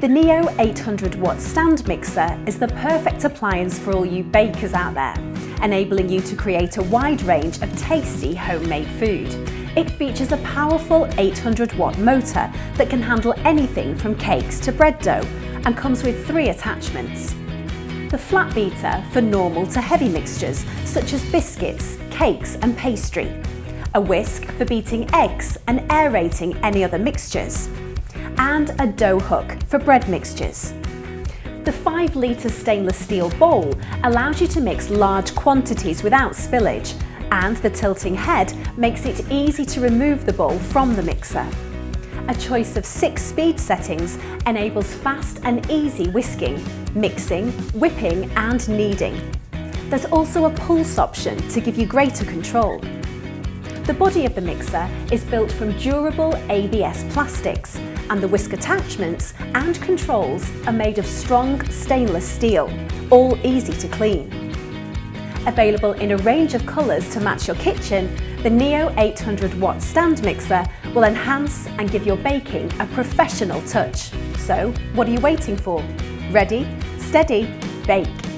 The Neo 800 watt stand mixer is the perfect appliance for all you bakers out there, enabling you to create a wide range of tasty homemade food. It features a powerful 800 watt motor that can handle anything from cakes to bread dough and comes with 3 attachments. The flat beater for normal to heavy mixtures such as biscuits, cakes and pastry. A whisk for beating eggs and aerating any other mixtures. And a dough hook for bread mixtures. The 5 litre stainless steel bowl allows you to mix large quantities without spillage, and the tilting head makes it easy to remove the bowl from the mixer. A choice of 6 speed settings enables fast and easy whisking, mixing, whipping and kneading. There's also a pulse option to give you greater control. The body of the mixer is built from durable ABS plastics, and the whisk attachments and controls are made of strong stainless steel, all easy to clean. Available in a range of colours to match your kitchen, the Neo 800 watt stand mixer will enhance and give your baking a professional touch. So, what are you waiting for? Ready, steady, bake!